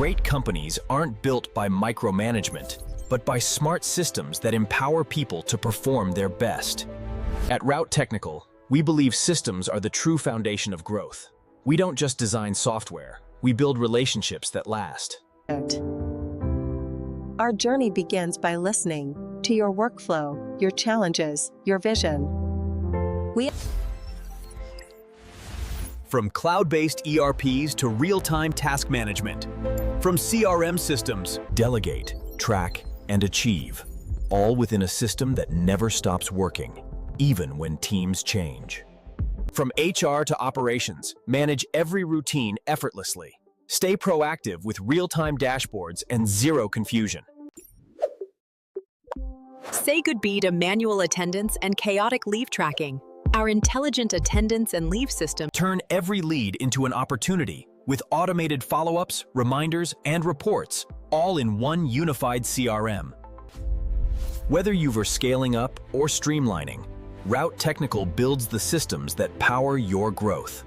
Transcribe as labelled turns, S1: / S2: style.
S1: Great companies aren't built by micromanagement, but by smart systems that empower people to perform their best. At ROUT Technical, we believe systems are the true foundation of growth. We don't just design software, we build relationships that last.
S2: Our journey begins by listening to your workflow, your challenges, your vision.
S1: From cloud-based ERPs to real-time task management, from CRM systems, delegate, track, and achieve, all within a system that never stops working, even when teams change. From HR to operations, manage every routine effortlessly. Stay proactive with real-time dashboards and zero confusion.
S3: Say goodbye to manual attendance and chaotic leave tracking. Our intelligent attendance and leave system
S1: Turn every lead into an opportunity with automated follow-ups, reminders, and reports, all in one unified CRM. Whether you're scaling up or streamlining, ROUT Technical builds the systems that power your growth.